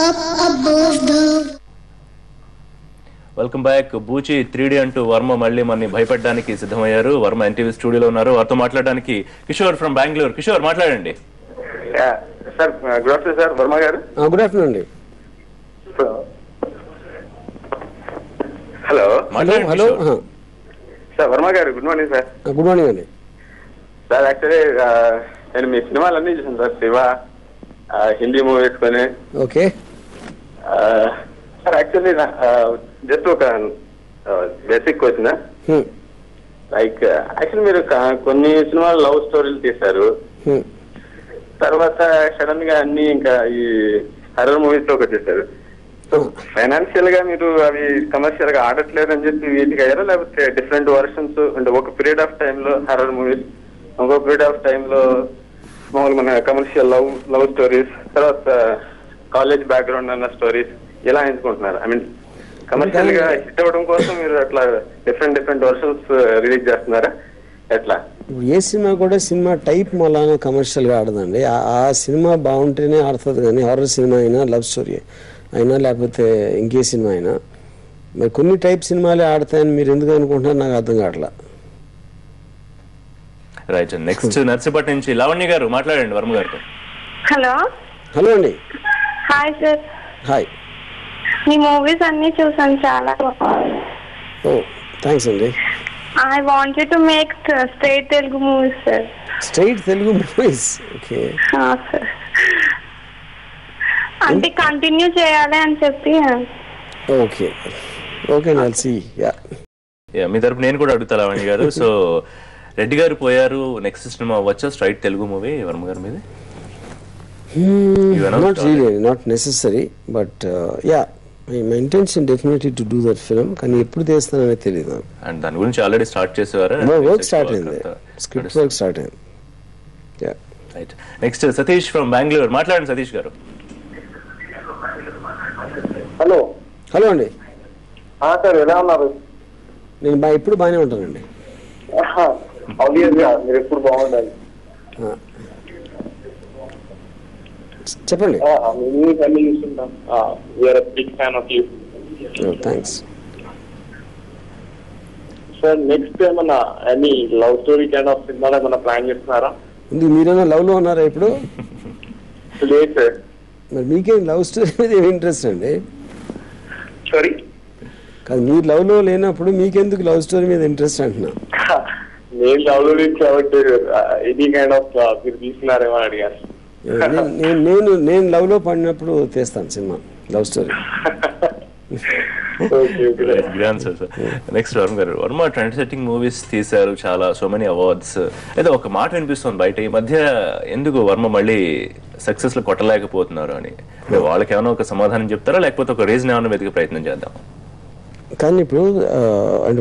up above the. Welcome back. Bhoochi 3D అంటూ వర్మ మళ్ళీ మనని భయపెట్టడానికి సిద్ధమయ్యారు. వర్మ ఎన్టీవీ స్టూడియోలో ఉన్నారు. వారితో మాట్లాడడానికి కిషోర్ ఫ్రమ్ బెంగళూరు. కిషోర్ మాట్లాడండి. Sir good afternoon sir. Varma గారు గుడ్ ఆఫ్టర్నూన్ అండి. Hello hello sir. వర్మ గారు good morning sir. Good morning అండి. సార్ యాక్చువల్లీ నేను మీ సినిమాలన్నీ చూసాను సార్. శివ, హిందీ మూవీస్ కొని. ఓకే సార్ యాక్చువల్లీ జస్ట్ ఒక బేసిక్ క్వశ్చన్. లైక్ యాక్చువల్లీ మీరు కొన్ని సినిమాలు లవ్ స్టోరీలు తీశారు, తర్వాత సడన్ గా అన్ని ఇంకా ఈ హర్రర్ మూవీస్ లోకి వచ్చేసారు. సో ఫైనాన్షియల్ గా మీరు అవి కమర్షియల్ గా ఆడట్లేదు అని చెప్పి వీటికి అయ్యారా, లేకపోతే డిఫరెంట్ వర్షన్స్ అంటే ఒక పీరియడ్ ఆఫ్ టైమ్ లో హర్రర్ మూవీస్, ఇంకో పీరియడ్ ఆఫ్ టైమ్ లో మామూలు మన కమర్షియల్ లవ్ స్టోరీస్, తర్వాత కాలేజ్ బ్యాక్గ్రౌండ్ అన్న స్టోరీస్ ఇలా ఎంచుకుంటున్నారు? ఐ మీన్ కమర్షియల్ గా హిట్ అవ్వడం కోసం మీరు అట్లా డిఫరెంట్ వర్షన్స్ రిలీజ్ చేస్తున్నారా ఎట్లా? ఏ సినిమా కూడా సినిమా టైప్ మూలాన కమర్షియల్ గా ఆడదండి. ఆ సినిమా బాగుంటేనే ఆడుతుంది. కానీ హారర్ సినిమా అయినా, లవ్ స్టోరీ అయినా, లేకపోతే ఇంకే సినిమా అయినా మరి కొన్ని టైప్ సినిమాలే ఆడతాయని మీరు ఎందుకు అనుకుంటున్నారు నాకు అర్థం కావట్లా. రైట్. నెక్స్ట్ నర్సీపట్నం నుంచి లావణ్య గారు మాట్లాడండి వర్మ గారితో. హలో హలో అండి. Hi sir. హాయ్. మీ మూవీస్ అన్ని చూసాను, చాలా. ఓ థ్యాంక్స్ అండి. I wanted to make straight Telugu movies sir. Straight Telugu movies? Okay sir, అంటే కంటిన్యూ చేయాలి అని చెప్పి. Okay okay నల్సి. మీ తరపు నేను కూడా అడుగుతా లావణ్య గారు. సో రెడ్డి గారు పోయారు, నెక్స్ట్ సినిమా అవ్వచ్చా స్ట్రైట్ తెలుగు మూవీ వర్మ గారి మీద? Not really, not necessary, but my intention definitely to do that film. కానీ ఎప్పుడు చేస్తాననే తెలియదు. అండ్ దాని గురించి ఆల్రెడీ స్టార్ట్ చేసేవారా? వర్క్ స్టార్ట్ అయింది, స్క్రిప్ట్ వర్క్ స్టార్ట్ అయింది. Right. Next Satish from Bengaluru. మాట్లాడండి సతీష్ గారు. హలో. హలో అండి. సార్ ఎలా ఉన్నారు? నేను ఎప్పుడు బాగానే ఉంటానండి. మీరు ఎప్పుడు బాగుండాలి. చెప్పండి. Thanks sir. నెక్స్ట్ ఏమన్నా any love story kind of cinema ఏమన్నా ప్లాన్ చేస్తున్నారా? మీరేమన్నా లవ్ లో ఉన్నారా ఇప్పుడు? లేదు సార్. మరి మీకేం లవ్ స్టోరీ మీద ఏమి ఇంట్రెస్ట్ అండి? సారీ కాదు, మీరు లవ్ లో లేనప్పుడు మీకెందుకు లవ్ స్టోరీ మీద ఇంట్రెస్ట్ అంటున్నా? నేను లవ్ లో లేదు కాబట్టి ఎనీ కైండ్ ఆఫ్ మీరు తీసుకున్నారేమో అడిగారు. నేను లవ్ లో పడినప్పుడు తీస్తాను cinema love story. Next Varma గారు. వర్మ ట్రెండ్ సెట్టింగ్ మూవీస్ తీశారు, చాలా సో మెనీ అవార్డ్స్. అయితే ఒక మాట వినిపిస్తుంది బయట ఈ మధ్య, ఎందుకు వర్మ మళ్ళీ సక్సెస్ లో కొట్టలేకపోతున్నారు అని. వాళ్ళకి ఏమైనా ఒక సమాధానం చెప్తారా, లేకపోతే ఒక రీజన్ ఏమైనా వెతికే ప్రయత్నం చేద్దాం? కానీ ఇప్పుడు అంటే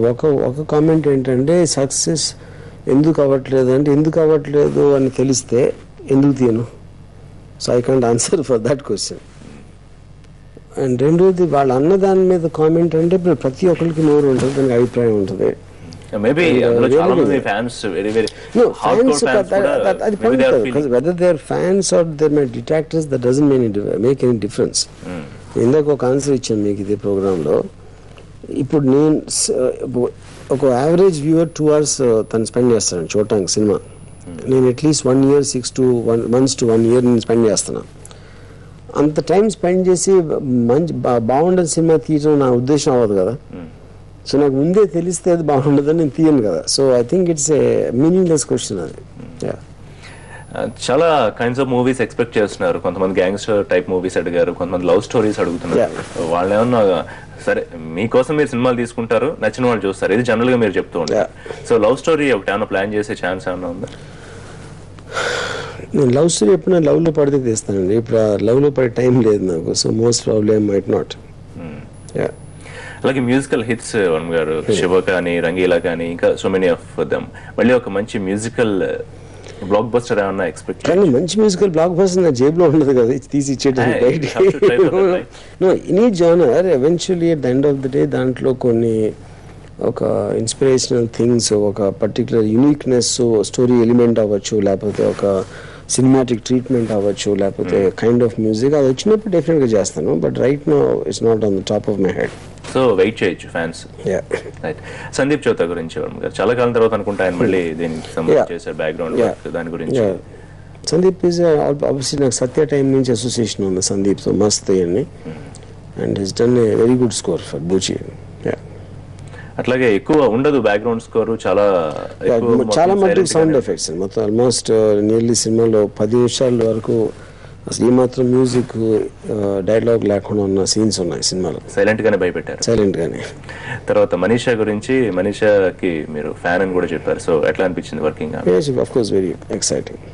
ఒక కామెంట్ ఏంటంటే సక్సెస్ ఎందుకు అవ్వట్లేదు అంటే, ఎందుకు అవ్వట్లేదు అని తెలిస్తే ఎందుకు తీయను. So I can't answer for that question. And రెండోది వాళ్ళు అన్న దాని మీద కామెంట్ అంటే ఇప్పుడు ప్రతి ఒక్కరికి నోరు ఉంటుంది, దానికి అభిప్రాయం ఉంటుంది. Whether they are fans or they are my detractors, that doesn't make any difference. ఇందాక ఒక ఆన్సర్ ఇచ్చాను మీకు ఇదే ప్రోగ్రాంలో. ఇప్పుడు నేను ఒక యావరేజ్ వ్యూవర్ 2 hours తను స్పెండ్ చేస్తాను చూడటానికి సినిమా. నేను at least 1 year 6 months to 1 year నేను స్పెండ్ చేస్తున్నాను. అంత టైం స్పెండ్ చేసి మంచి బాగుండని సినిమా తీయడం నా ఉద్దేశం అవ్వదు కదా. సో నాకు ముందే తెలిస్తే అది బాగుండదని నేను తీయను కదా. So I think it's a meaningless question అది. చాలా కైండ్స్ ఆఫ్ మూవీస్ ఎక్స్పెక్ట్ చేస్తున్నారు. కొంతమంది గ్యాంగ్స్టర్ టైప్ మూవీస్ అడిగారు, కొంతమంది లవ్ స్టోరీస్ అడుగుతున్నారు. వాళ్ళు ఏమన్నా సరే మీకోసం మీరు సినిమాలు తీసుకుంటారు, నచ్చిన వాళ్ళు చూస్తారు, ఇది జనరల్ గా మీరు చెప్తూ ఉంటారు. సో లవ్ స్టోరీ ఒకటి ఏమైనా ప్లాన్ చేసే ఛాన్స్ ఏమైనా ఉందా? నేను లవ్ స్టోరీ ఎప్పుడు లవ్ లో పడితే తీస్తానండి. ఇప్పుడు లవ్ లో పడే టైం లేదు నాకు. So most probably I might not. అలాగే మ్యూజికల్ హిట్స్ వర్మ గారు, శివ కానీ, రంగీలా కానీ, ఇంకా సో మెనీ ఆఫ్ దెమ్. మళ్ళీ ఒక మంచి మ్యూజికల్ బ్లాక్ బస్టర్ ఏమన్నా ఎక్స్పెక్ట్? కానీ మంచి మ్యూజికల్ బ్లాక్ బస్టర్ నా జేబులో ఉండదు కదా, తీసి ఇచ్చేటప్పుడు. Any genre eventually at the end of the day దాంట్లో కొన్ని ఒక ఇన్స్పిరేషనల్ థింగ్స్, ఒక పర్టికులర్ యూనిక్నెస్, స్టోరీ ఎలిమెంట్ అవ్వచ్చు, లేకపోతే ఒక సినిమాటిక్ ట్రీట్మెంట్ అవ్వచ్చు, లేకపోతే కైండ్ ఆఫ్ మ్యూజిక్ అది వచ్చినప్పుడు డెఫినెట్గా చేస్తాను. But right now it's not on the top of my head. So wait చేయొచ్చు ఫ్యాన్స్. రైట్. సందీప్ చౌతా గురించి వర్మ గారు చాలా కాలం తర్వాత అనుకుంటా ఆయన మళ్ళీ దీనికి సంబంధించి చేశారు బ్యాక్గ్రౌండ్ వర్క్, దాని గురించి. సందీప్ ఈజ్ ఆబ్వియస్లీ నాకు సత్య టైం నుంచి అసోసియేషన్ ఉంది సందీప్తో, మస్త్ అని, and he's done a very good score for Bhoochi. అట్లాగే ఎక్కువ ఉండదు బ్యాక్గ్రౌండ్ స్కోర్, చాలా మటుకు సౌండ్ ఎఫెక్ట్స్ మొత్తం ఆల్మోస్ట్ నియర్లీ సినిమాలో 10 నిమిషాల వరకు అసలు ఈ మాత్రం మ్యూజిక్ డైలాగ్ లేకుండా ఉన్న సీన్స్ ఉన్నాయి సినిమాలో. సైలెంట్ గానే భయపెట్టారు. సైలెంట్ గానే. తర్వాత మనీషా గురించి, మనీషాకి మీరు ఫ్యాన్ అని కూడా చెప్పారు. సో ఎట్లా అనిపించింది working? Of course very exciting.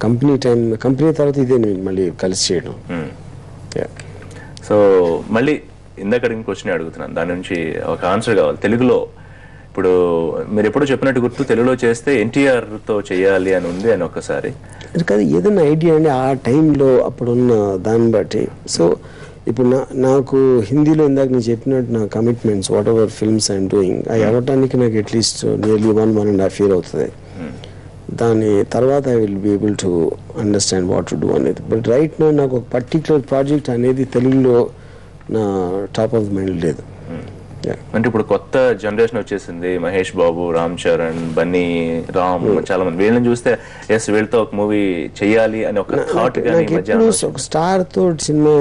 Company తర్వాత ఇదే నేను మళ్ళీ కలిసి చేయడం. సో మళ్ళీ ఇందాక క్వశ్చన్ అడుగుతున్నాను, దాని నుంచి ఒక ఆన్సర్ కావాలి. తెలుగులో ఇప్పుడు మీరు ఎప్పుడో చెప్పినట్టు గుర్తు, తెలుగులో చేస్తే ఎన్టీఆర్ తో చేయాలి అని ఉంది అని ఒక్కసారి. కాదు, ఏదైనా ఐడియా అండి ఆ టైంలో అప్పుడున్న దాన్ని బట్టి. సో ఇప్పుడు నాకు హిందీలో ఇందాక నేను చెప్పినట్టు నా commitments what ever films I'm doing అవి అవ్వటానికి నాకు అట్లీస్ట్ నియర్లీ 1.5 years అవుతుంది. దాని తర్వాత I will be able to understand what to do అనేది. బట్ రైట్ నో నాకు ఒక పర్టికులర్ ప్రాజెక్ట్ అనేది తెలుగులో నా టాప్ ఆఫ్ మైండ్ లేదు. అంటే ఇప్పుడు కొత్త జనరేషన్ వచ్చేసింది, మహేష్ బాబు, రామ్ చరణ్, బన్నీ, రామ్, చాలా మంది. వీళ్ళని చూస్తే ఎస్ వీళ్ళతో ఒక మూవీ చెయ్యాలి అని ఒక థాట్. ఒక స్టార్ తో సినిమా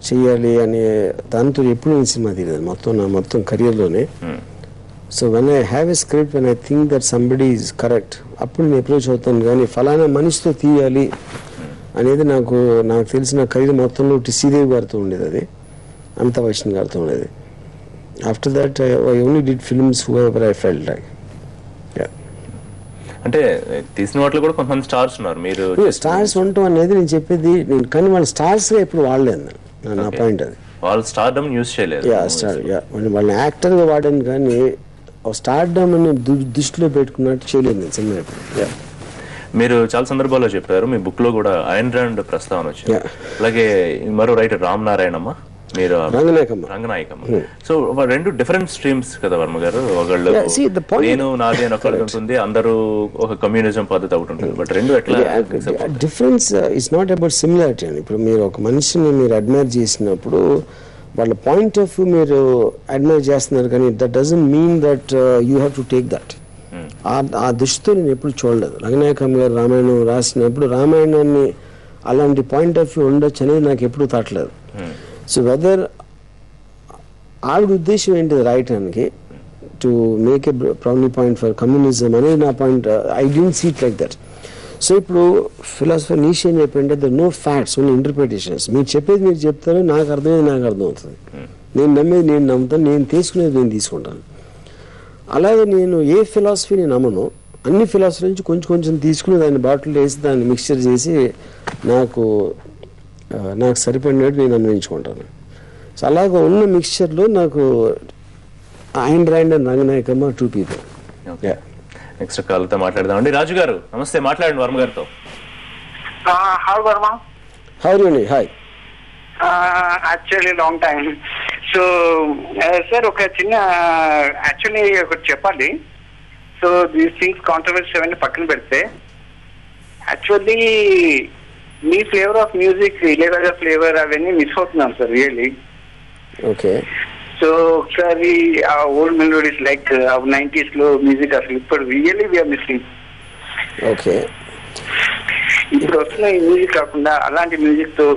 చెయ్యాలి అనే దాంతో ఎప్పుడు నేను సినిమా తీయలేదు మొత్తం కెరియర్లోనే. So when I have a script, when I think that somebody is correct, అప్పుడు నేను అప్రోచ్ అవుతాను. కానీ ఫలానా మనిషితో తీయాలి అనేది నాకు తెలిసిన కెరీర్ మొత్తంలో శ్రీదేవి గారితో ఉండేది, అది అమితాబ్ బచ్చన్ గారితో ఉండేది. After that I only did films whoever I felt like. అంటే తీసిన వాటిలో కూడా కొంతమంది స్టార్స్ ఉన్నారు. మీరు స్టార్స్ ఉండటం అనేది నేను చెప్పేది, కానీ వాళ్ళు స్టార్స్ గా ఇప్పుడు వాడలేదు నా పాయింట్. అది వాళ్ళు స్టార్డమ్ యూజ్ చేయలేదు. వాళ్ళని యాక్టర్ గా వాడాను, కానీ స్టార్డమ్ అని దృష్టిలో పెట్టుకున్నట్టు చేయలేదు నేను సినిమా. మీరు చాలా సందర్భాల్లో చెప్పారు, మీ బుక్ లో కూడా ఐన్ ర్యాండ్ ప్రస్తావన వచ్చింది. అలాగే మరో రైటర్ రామ్ నారాయణమ్మ, మీరు రంగనాయకమ్మ. సో రెండు డిఫరెంట్ స్ట్రీమ్స్ కదా వర్మ గారు. ఒకళ్ళు నేను నాది అని ఒకళ్ళు ఉంటుంది, అందరూ ఒక కమ్యూనిజం పద్ధతి ఒకటి ఉంటుంది. బట్ రెండు ఎట్లా difference is not about similarity అని. ఇప్పుడు మీరు ఒక మనిషిని మీరు అడ్మైర్ చేసినప్పుడు వాళ్ళ పాయింట్ ఆఫ్ వ్యూ మీరు అడ్మైర్ చేస్తున్నారు, కానీ that doesn't mean that you have to take that. ఆ దృష్టితో నేను ఎప్పుడు చూడలేదు. రంగనాయకమ్మ గారు రామాయణం రాసినప్పుడు రామాయణాన్ని అలాంటి పాయింట్ ఆఫ్ వ్యూ ఉండొచ్చు అనేది నాకు ఎప్పుడు తట్టలేదు. సో వెదర్ ఆవిడ ఉద్దేశం ఏంటిది రాయటానికి, to make a proudly point for communism అనేది నా పాయింట్. I don't see it like that. So ఇప్పుడు ఫిలాసఫర్ నీషే ఏం చెప్పంటే the no facts, only interpretations. మీరు చెప్పేది మీరు చెప్తారు, నాకు అర్థమవుతుంది. నేను నమ్మేది నేను నమ్ముతాను, నేను తీసుకునేది నేను తీసుకుంటాను. అలాగే నేను ఏ ఫిలాసఫీని నమ్మను, అన్ని ఫిలాసఫీ నుంచి కొంచెం తీసుకుని దాన్ని బాటిల్ వేసి దాన్ని మిక్స్చర్ చేసి నాకు సరిపడినట్టు నేను అన్వయించుకుంటాను. సో అలాగ ఉన్న మిక్స్చర్లో నాకు Ayn Rand and Ranganayakamma 2 people. Next కాల్తో మాట్లాడదామండి. రాజు గారు నమస్తే, మాట్లాడండి వర్మ గారితో. Hi Varma. How are you? Hi. Actually long time. So sir ఒక చిన్న యాక్చువల్లీ ఒకటి చెప్పాలి. సో దీస్ థింగ్స్ కాంట్రవర్సీ అవన్నీ పక్కన పెడితే, actually me flavour of music, Ilaiyaraaja flavour అవన్నీ మిస్ అవుతున్నాం సార్ రియల్లీ. ఓకే. సో ఒకసారి ఆ ఓల్డ్ మెలోడీస్ లైక్ 90s లో మ్యూజిక్ అసలు ఇప్పుడు రియల్లీ వీఆర్ మిస్సింగ్. ఓకే. ఇప్పుడు వస్తున్న ఈ మ్యూజిక్ కాకుండా అలాంటి మ్యూజిక్ తో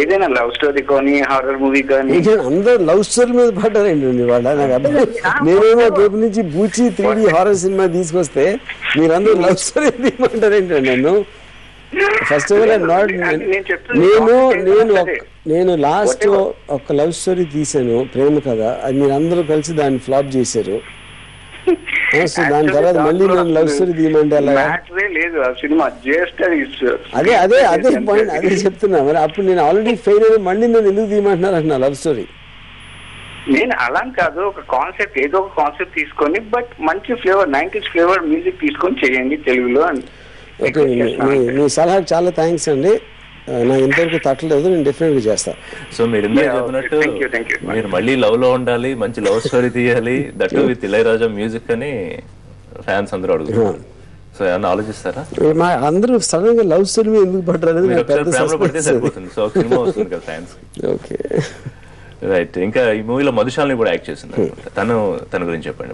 ఏదైనా లవ్ స్టోరీ కానీ హారర్ మూవీ కానీ. అందరూ లవ్ స్టోరీ మీద పడ్డారండి వాళ్ళ. నాకు అర్థం, నేనేమో రేపు నుంచి బూచి 3D హారర్ సినిమా తీసుకొస్తే మీరందరూ లవ్ స్టోరీ తీయమంటారేంటండి నన్ను? ఫస్ట్ ఆఫ్ ఆల్ నేను లాస్ట్ ఒక లవ్ స్టోరీ తీసాను, ప్రేమ కథ. అది మీరు అందరూ కలిసి దాన్ని ఫ్లాప్ చేశారు. దాని తర్వాత మళ్ళీ నేను లవ్ స్టోరీ తీయమంటే అలా అదే పాయింట్, అదే చెప్తున్నా. మరి అప్పుడు నేను ఆల్రెడీ ఫెయిల్ అయ్యి మళ్ళీ నేను ఎందుకు తీయమంటున్నారు అంటున్నా లవ్ స్టోరీ. నేను అలా కాదు, ఒక కాన్సెప్ట్ ఏదో ఒక కాన్సెప్ట్ తీసుకొని బట్ మంచి ఫ్లేవర్ 90s ఫ్లేవర్ మ్యూజిక్ తీసుకొని చేయండి తెలుగులో అని. ఓకే, మీ సలహాకి చాలా థ్యాంక్స్ అండి. నాకు ఇంతవరకు తట్టలేదు, నేను డెఫినెట్ గా చేస్తాను. సో మీరు చెప్పినట్టు మీరు మళ్ళీ లవ్ లో ఉండాలి, మంచి లవ్ స్టోరీ తీయాలి, దట్ విత్ ఇళయరాజా మ్యూజిక్ అని ఫ్యాన్స్ అందరూ అడుగుతున్నారు. సో ఏమన్నా ఆలోచిస్తారా? అందరూ సడన్ గా లవ్ స్టోరీ ఎందుకు పడ్డారు అనేది ఓకే రైట్. ఇంకా ఈ మూవీలో మధుశాలిని కూడా యాక్ట్ చేసింది, తన గురించి చెప్పండి.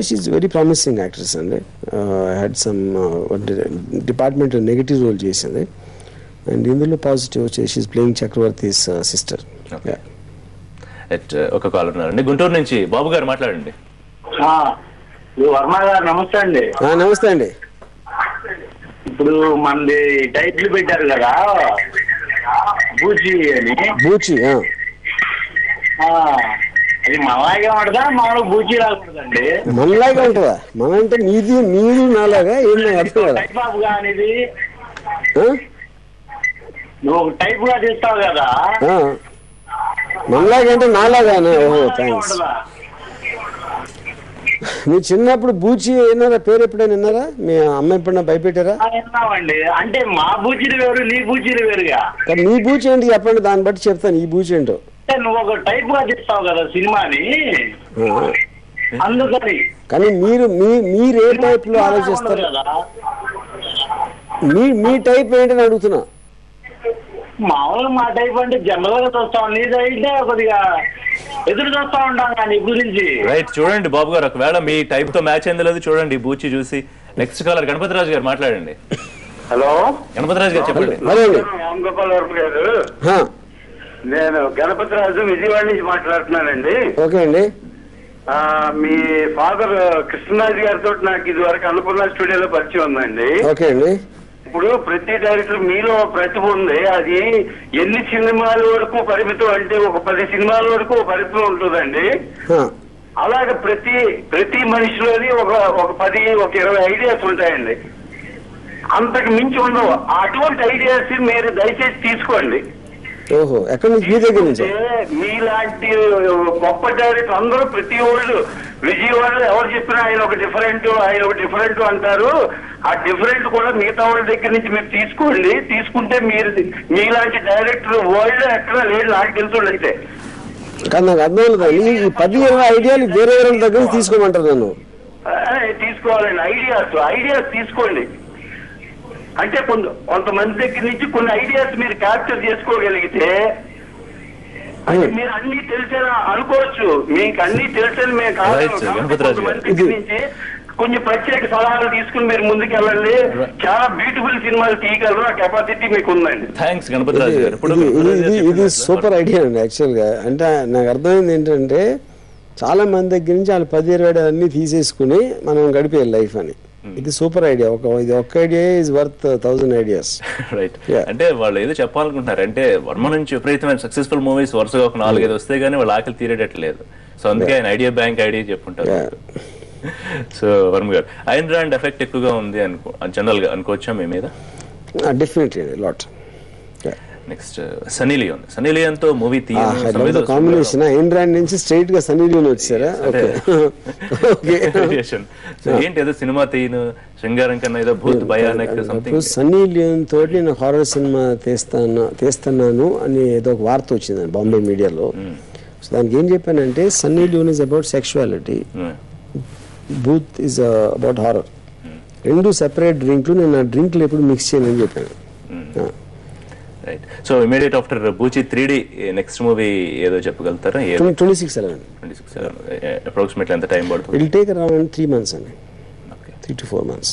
షీఈస్ వెరీ ప్రామిసింగ్ యాక్ట్రెస్ అండి. Had some department negative role చేసింది అండ్ ఇందులో పాజిటివ్ వచ్చేసి షీఈస్ ప్లేయింగ్ చక్రవర్తిస్ సిస్టర్. ఒక కాలర్ ఉన్నారండి గుంటూరు నుంచి, బాబు గారు మాట్లాడండి. వర్మ గారు నమస్తే అండి. నమస్తే అండి. ఇప్పుడు మనది టైటిల్ పెట్టారు కదా బూచి అని. బూచి అది మనలాగే ఉంటుందా, మామూలు బూచి రాకూడదండి? మనలాగే ఉంటుందా? మన అంటే నీది నీరు నాలాగా ఏం అర్థం కదా. టైప్ ఆఫ్ గా అనేది నువ్వు టైప్ గా తీస్తావు కదా, మనలాగా అంటే నాలాగానే. ఓహో థ్యాంక్స్. మీరు చిన్నప్పుడు బూచి విన్నారా? పేరు ఎప్పుడైనా విన్నారా? మీ అమ్మ ఎప్పుడైనా భయపెట్టారా? విన్నామండి. అంటే మా బూచీలు వేరు, నీ బూచీలు వేరుగా. నీ బూచి ఏంటి చెప్పండి, దాన్ని బట్టి చెప్తాను ఈ బూచి ఏంటో. నువ్వు ఒక టైప్ గా తీస్తావు కదా సినిమాని, అందుకని. కానీ మీరు ఏ టైప్ లో ఆలోచిస్తారు? మీ టైప్ ఏంటని అడుగుతున్నా. మామూలుగా మా టైప్ అంటే జనరల్ గా చూస్తాం, నీదైతే కొద్దిగా ఎదురు చూస్తా ఉంటాం కానీ గురించి. రైట్. చూడండి బాబు గారు, ఒకవేళ మీ టైప్ తో మ్యాచ్ అయిందో లేదు చూడండి బూచి చూసి. నెక్స్ట్ కాలర్ గణపతిరాజు గారు మాట్లాడండి. హలో గణపతిరాజు గారు చెప్పండి. రామ్ గోపాల్ వర్మ గారు, నేను గణపతిరాజు విజయవాడ నుంచి మాట్లాడుతున్నానండి. ఓకే అండి. మీ ఫాదర్ కృష్ణరాజు గారితో నాకు ఇది వరకు అన్నపూర్ణ స్టూడియోలో పరిచయం ఉందండి. ఓకే అండి. ఇప్పుడు ప్రతి డైరెక్టర్ మీలో ప్రతిభ ఉంది, అది ఎన్ని సినిమాల వరకు పరిమితం అంటే ఒక 10 సినిమాల వరకు పరిమితం ఉంటుందండి. అలాగే ప్రతి మనిషిలోని ఒక 10 ఒక 20 ఐడియాస్ ఉంటాయండి, అంతకు మించి ఉండవు. అటువంటి ఐడియాస్ మీరు దయచేసి తీసుకోండి. ఓహో, ఎక్కడి నుంచి? మీ దగ్గర నుంచి. మీలాంటి గొప్ప డైరెక్టర్ అందరూ ప్రతి వాళ్ళు విజయవాడలో ఎవరు చెప్పినా ఆయన ఒక డిఫరెంట్ అంటారు. ఆ డిఫరెంట్ కూడా మిగతా వాళ్ళ దగ్గర నుంచి మీరు తీసుకోండి. తీసుకుంటే మీరు మీలాంటి డైరెక్టర్ వరల్డ్ ఎక్కడ లేదు నాకు తెలుసు. అయితే కానీ నాకు అర్థం లేదు, ఈ 10-20 ఐడియాలు వేరే వేరే దగ్గర తీసుకోమంటారు నన్ను. తీసుకోవాలండి, ఐడియాస్ తీసుకోండి. అంటే కొంతమంది దగ్గర నుంచి కొన్ని ఐడియాస్ మీరు క్యాప్చర్ చేసుకోగలిగితే, అంటే మీరు అన్ని తెలిసేనా అనుకోవచ్చు, మీకు అన్ని తెలిసేది మేము కాదు. నుంచి కొంచెం ప్రత్యేక సలహాలు తీసుకుని మీరు ముందుకెళ్ళండి. చాలా బ్యూటిఫుల్ సినిమాలు తీయగలరు, ఆ కెపాసిటీ మీకు ఉందండి. థ్యాంక్స్ గణపతిరాజు గారు. ఇది సూపర్ ఐడియా అండి యాక్చువల్ గా. అంటే నాకు అర్థమైంది ఏంటంటే చాలా మంది దగ్గర నుంచి వాళ్ళు 10-20 అన్ని తీసేసుకుని మనం గడిపేయాలి లైఫ్ అని. ఇది సూపర్ ఐడియా. ఇది ఒక్క idea is worth 1000 ideas. Right. అంటే వాళ్ళు ఏదో చెప్పాలనుకుంటున్నారు అంటే వర్మ నుంచి విపరీతమైన సక్సెస్ఫుల్ మూవీస్ వరుసగా ఒక 4-5 వస్తే గానీ వాళ్ళు ఆకలి తీరేటట్లేదు. సో అందుకే ఆయన ఐడియా బ్యాంక్ ఐడియా చెప్పుంటారు. సో వర్మ గారు, ఐన్ ర్యాండ్ ఎఫెక్ట్ ఎక్కువగా ఉంది జనరల్ గా అనుకోవచ్చా మీ మీద? Definitely lot. Next Sunny Leone తో మూవీ కాంబినేషన్. ఐన్ ర్యాండ్ నుంచి స్ట్రైట్ గా సన్నీ లియోన్ వచ్చారా? ఏంటి ఏదో సినిమా తీయను శృంగారం కన్నా ఏదో భూత్ భయానక్ సంథింగ్. సన్నీ లియోన్ తోటి నేను హారర్ సినిమా తీస్తున్నాను అని ఏదో ఒక వార్త వచ్చిందండి బాంబే మీడియాలో. సో దానికి ఏం చెప్పానంటే Sunny Leone is about sexuality, Bhoot is about horror. 2 separate డ్రింక్లు. నేను ఆ డ్రింక్లు ఎప్పుడు మిక్స్ చేయనని చెప్పాను. Right. So immediate after Bhoochi 3D next movie ఏదో చెప్పగలుగుతారా? 26/11 అప్రాక్సిమేట్లీ ఎంత టైం పడుతుంది? It will take around 3 months అండి. 3 to 4 months.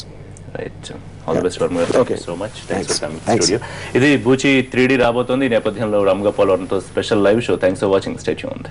Right. All the best Varma గారు. Thank you so much. Thanks for coming studio. ఇది బూచి 3D రాబోతోంది. ఈ నేపథ్యంలో Ram Gopal వర్మతో special live show. Thanks for watching. Stay tuned.